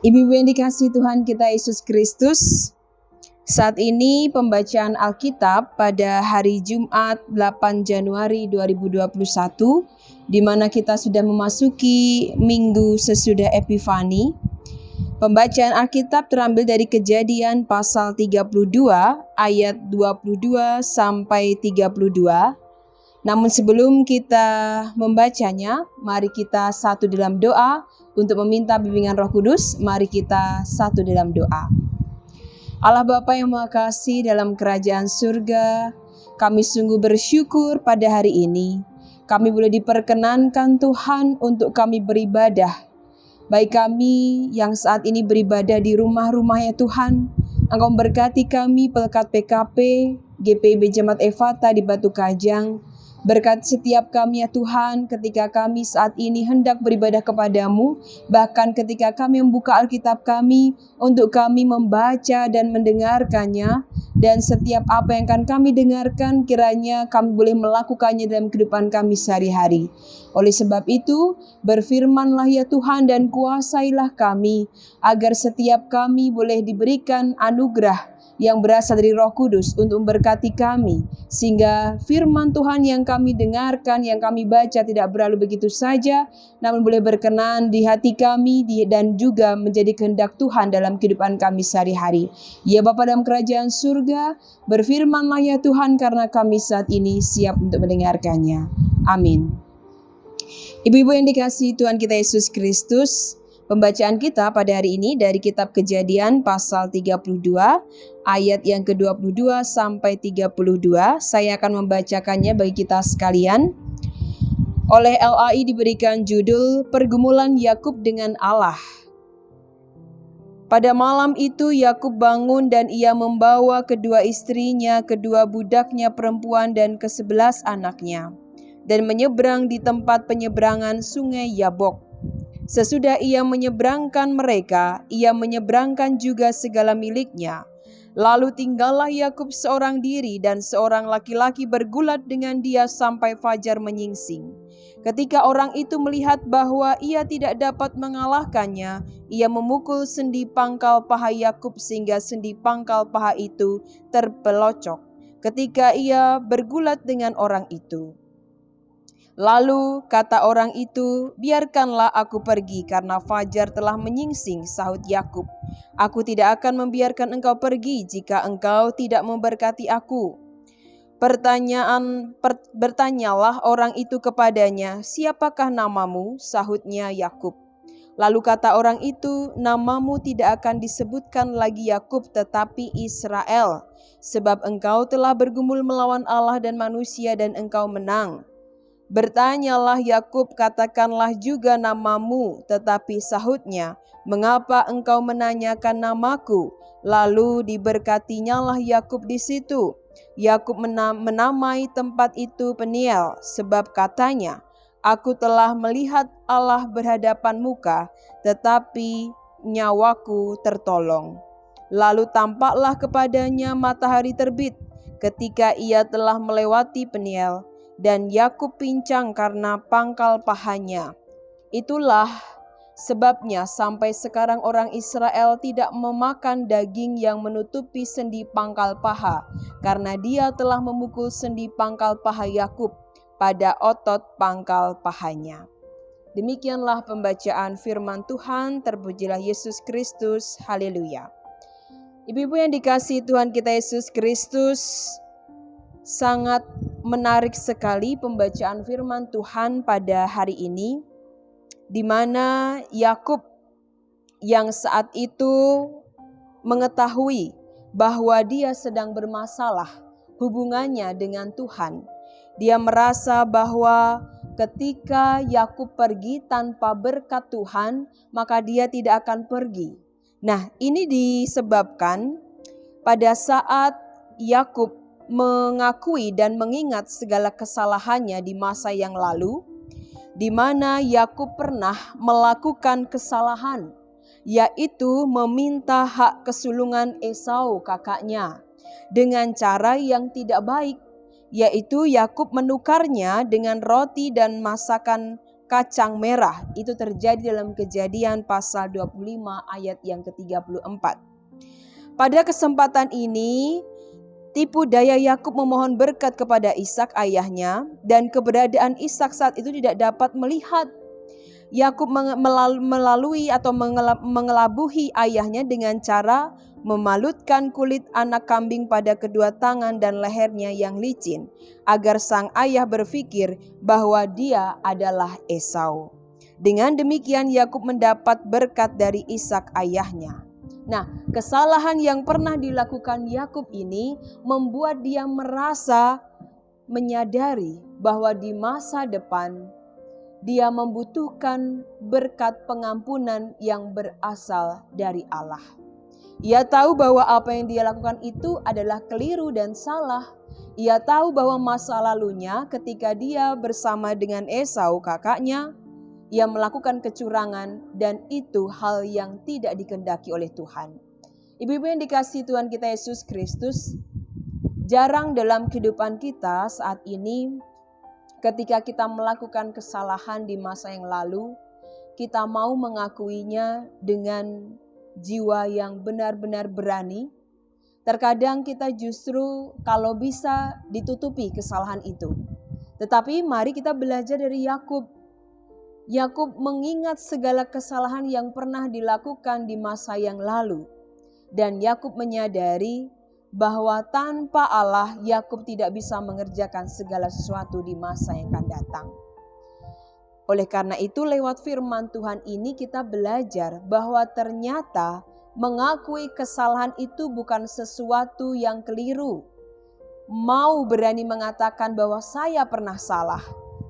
Ibu-ibu yang dikasihi Tuhan kita Yesus Kristus, saat ini pembacaan Alkitab pada hari Jumat 8 Januari 2021, di mana kita sudah memasuki minggu sesudah Epifani. Pembacaan Alkitab terambil dari Kejadian pasal 32 ayat 22 sampai 32. Namun sebelum kita membacanya, mari kita satu dalam doa untuk meminta bimbingan Roh Kudus. Mari kita satu dalam doa. Allah Bapa yang Maha Kasih dalam kerajaan surga, kami sungguh bersyukur pada hari ini. Kami boleh diperkenankan Tuhan untuk kami beribadah. Baik kami yang saat ini beribadah di rumah-rumahnya Tuhan, Engkau memberkati kami pelekat PKP, GPIB Jemaat Efata di Batu Kajang. Berkat setiap kami ya Tuhan, ketika kami saat ini hendak beribadah kepadamu, bahkan ketika kami membuka Alkitab kami untuk kami membaca dan mendengarkannya, dan setiap apa yang akan kami dengarkan kiranya kami boleh melakukannya dalam kehidupan kami sehari-hari. Oleh sebab itu, berfirmanlah ya Tuhan dan kuasailah kami, agar setiap kami boleh diberikan anugerah yang berasal dari Roh Kudus untuk memberkati kami, sehingga firman Tuhan yang kami dengarkan, yang kami baca tidak berlalu begitu saja, namun boleh berkenan di hati kami dan juga menjadi kehendak Tuhan dalam kehidupan kami sehari-hari. Ya Bapa dalam kerajaan surga, berfirmanlah ya Tuhan, karena kami saat ini siap untuk mendengarkannya. Amin. Ibu-ibu yang dikasihi Tuhan kita Yesus Kristus, pembacaan kita pada hari ini dari kitab Kejadian pasal 32 ayat yang ke-22 sampai 32. Saya akan membacakannya bagi kita sekalian. Oleh LAI diberikan judul Pergumulan Yakub dengan Allah. Pada malam itu Yakub bangun dan ia membawa kedua istrinya, kedua budaknya perempuan dan ke-11 anaknya, dan menyeberang di tempat penyeberangan sungai Yabok. Sesudah ia menyeberangkan mereka, ia menyeberangkan juga segala miliknya. Lalu tinggallah Yakub seorang diri dan seorang laki-laki bergulat dengan dia sampai fajar menyingsing. Ketika orang itu melihat bahwa ia tidak dapat mengalahkannya, ia memukul sendi pangkal paha Yakub sehingga sendi pangkal paha itu terpelocok ketika ia bergulat dengan orang itu. Lalu kata orang itu, biarkanlah aku pergi karena fajar telah menyingsing, sahut Yakub. Aku tidak akan membiarkan engkau pergi jika engkau tidak memberkati aku. Bertanyalah orang itu kepadanya, siapakah namamu? Sahutnya Yakub. Lalu kata orang itu, namamu tidak akan disebutkan lagi Yakub tetapi Israel, sebab engkau telah bergumul melawan Allah dan manusia dan engkau menang. Bertanyalah Yakub, katakanlah juga namamu, tetapi sahutnya, mengapa engkau menanyakan namaku? Lalu diberkatinyalah Yakub di situ. Yakub menamai tempat itu Peniel, sebab katanya, aku telah melihat Allah berhadapan muka, tetapi nyawaku tertolong. Lalu tampaklah kepadanya matahari terbit, ketika ia telah melewati Peniel, dan Yakub pincang karena pangkal pahanya. Itulah sebabnya sampai sekarang orang Israel tidak memakan daging yang menutupi sendi pangkal paha, karena dia telah memukul sendi pangkal paha Yakub pada otot pangkal pahanya. Demikianlah pembacaan firman Tuhan. Terpujilah Yesus Kristus. Haleluya. Ibu-ibu yang dikasihi Tuhan kita Yesus Kristus, sangat menarik sekali pembacaan firman Tuhan pada hari ini, di mana Yakub yang saat itu mengetahui bahwa dia sedang bermasalah hubungannya dengan Tuhan. Dia merasa bahwa ketika Yakub pergi tanpa berkat Tuhan, maka dia tidak akan pergi. Nah, ini disebabkan pada saat Yakub mengakui dan mengingat segala kesalahannya di masa yang lalu, di mana Yakub pernah melakukan kesalahan, yaitu meminta hak kesulungan Esau kakaknya dengan cara yang tidak baik, yaitu Yakub menukarnya dengan roti dan masakan kacang merah. Itu terjadi dalam Kejadian pasal 25 ayat yang ke-34. Pada kesempatan ini, tipu daya Yakub memohon berkat kepada Ishak ayahnya, dan keberadaan Ishak saat itu tidak dapat melihat. Yakub melalui atau mengelabuhi ayahnya dengan cara memalutkan kulit anak kambing pada kedua tangan dan lehernya yang licin, agar sang ayah berpikir bahwa dia adalah Esau. Dengan demikian Yakub mendapat berkat dari Ishak ayahnya. Nah, kesalahan yang pernah dilakukan Yakub ini membuat dia merasa menyadari bahwa di masa depan dia membutuhkan berkat pengampunan yang berasal dari Allah. Ia tahu bahwa apa yang dia lakukan itu adalah keliru dan salah. Ia tahu bahwa masa lalunya ketika dia bersama dengan Esau kakaknya, ia melakukan kecurangan dan itu hal yang tidak dikehendaki oleh Tuhan. Ibu-ibu yang dikasihi Tuhan kita Yesus Kristus, jarang dalam kehidupan kita saat ini ketika kita melakukan kesalahan di masa yang lalu, kita mau mengakuinya dengan jiwa yang benar-benar berani. Terkadang kita justru kalau bisa ditutupi kesalahan itu. Tetapi mari kita belajar dari Yakub. Yakub mengingat segala kesalahan yang pernah dilakukan di masa yang lalu. Dan Yakub menyadari bahwa tanpa Allah, Yakub tidak bisa mengerjakan segala sesuatu di masa yang akan datang. Oleh karena itu, lewat firman Tuhan ini kita belajar bahwa ternyata mengakui kesalahan itu bukan sesuatu yang keliru. Mau berani mengatakan bahwa saya pernah salah,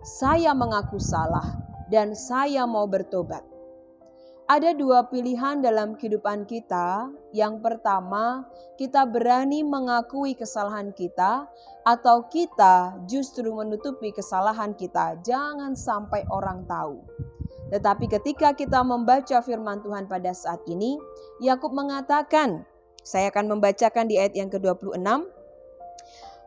saya mengaku salah, dan saya mau bertobat. Ada dua pilihan dalam kehidupan kita. Yang pertama, kita berani mengakui kesalahan kita, atau kita justru menutupi kesalahan kita. Jangan sampai orang tahu. Tetapi ketika kita membaca firman Tuhan pada saat ini, Yakub mengatakan, saya akan membacakan di ayat yang ke-26.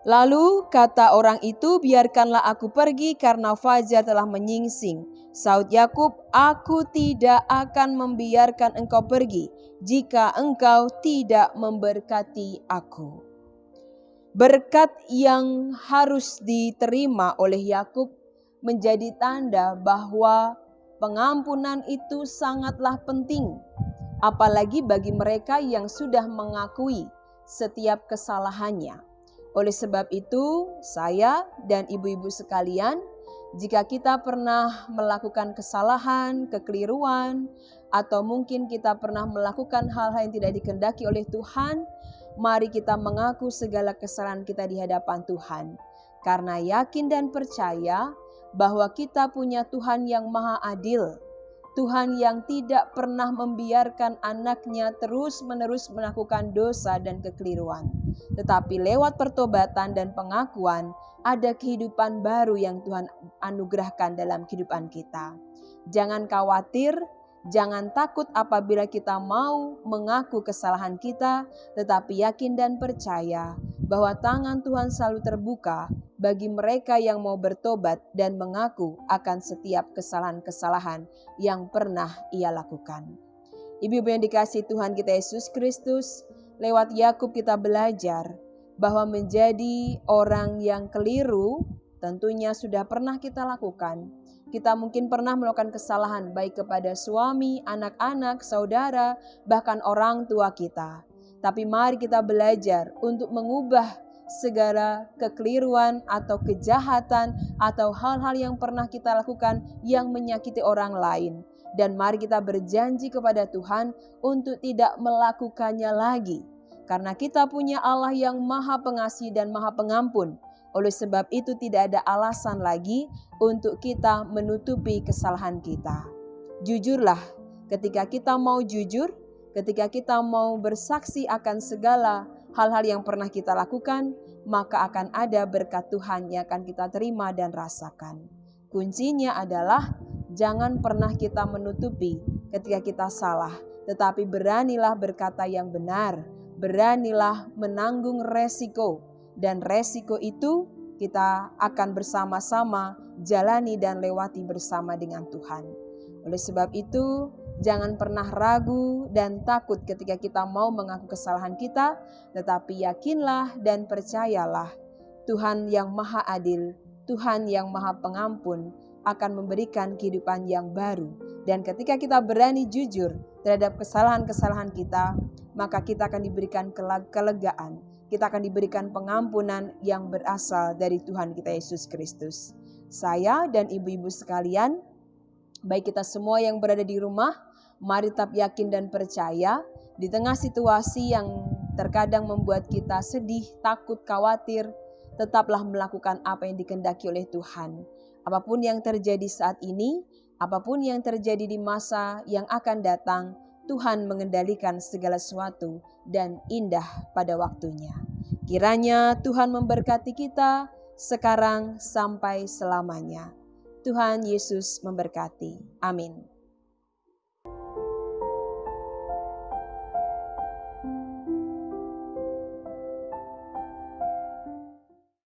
Lalu kata orang itu, biarkanlah aku pergi karena fajar telah menyingsing. Saud Yakub, aku tidak akan membiarkan engkau pergi jika engkau tidak memberkati aku. Berkat yang harus diterima oleh Yakub menjadi tanda bahwa pengampunan itu sangatlah penting. Apalagi bagi mereka yang sudah mengakui setiap kesalahannya. Oleh sebab itu, saya dan ibu-ibu sekalian, jika kita pernah melakukan kesalahan, kekeliruan, atau mungkin kita pernah melakukan hal-hal yang tidak dikehendaki oleh Tuhan, mari kita mengaku segala kesalahan kita di hadapan Tuhan. Karena yakin dan percaya bahwa kita punya Tuhan yang maha adil. Tuhan yang tidak pernah membiarkan anaknya terus-menerus melakukan dosa dan kekeliruan. Tetapi lewat pertobatan dan pengakuan, ada kehidupan baru yang Tuhan anugerahkan dalam kehidupan kita. Jangan khawatir, jangan takut apabila kita mau mengaku kesalahan kita, tetapi yakin dan percaya bahwa tangan Tuhan selalu terbuka bagi mereka yang mau bertobat dan mengaku akan setiap kesalahan-kesalahan yang pernah ia lakukan. Ibu-ibu yang dikasihi Tuhan kita Yesus Kristus, lewat Yakub kita belajar bahwa menjadi orang yang keliru tentunya sudah pernah kita lakukan. Kita mungkin pernah melakukan kesalahan baik kepada suami, anak-anak, saudara, bahkan orang tua kita. Tapi mari kita belajar untuk mengubah segala kekeliruan atau kejahatan atau hal-hal yang pernah kita lakukan yang menyakiti orang lain. Dan mari kita berjanji kepada Tuhan untuk tidak melakukannya lagi. Karena kita punya Allah yang maha pengasih dan maha pengampun. Oleh sebab itu tidak ada alasan lagi untuk kita menutupi kesalahan kita. Jujurlah, ketika kita mau jujur, ketika kita mau bersaksi akan segala hal-hal yang pernah kita lakukan, maka akan ada berkat Tuhan yang akan kita terima dan rasakan. Kuncinya adalah jangan pernah kita menutupi ketika kita salah, tetapi beranilah berkata yang benar, beranilah menanggung resiko, dan resiko itu kita akan bersama-sama jalani dan lewati bersama dengan Tuhan. Oleh sebab itu, jangan pernah ragu dan takut ketika kita mau mengaku kesalahan kita, tetapi yakinlah dan percayalah Tuhan yang Maha Adil, Tuhan yang Maha Pengampun akan memberikan kehidupan yang baru. Dan ketika kita berani jujur terhadap kesalahan-kesalahan kita, maka kita akan diberikan kelegaan. Kita akan diberikan pengampunan yang berasal dari Tuhan kita Yesus Kristus. Saya dan ibu-ibu sekalian, baik kita semua yang berada di rumah, mari tetap yakin dan percaya di tengah situasi yang terkadang membuat kita sedih, takut, khawatir, tetaplah melakukan apa yang dikehendaki oleh Tuhan. Apapun yang terjadi saat ini, apapun yang terjadi di masa yang akan datang, Tuhan mengendalikan segala sesuatu dan indah pada waktunya. Kiranya Tuhan memberkati kita sekarang sampai selamanya. Tuhan Yesus memberkati. Amin.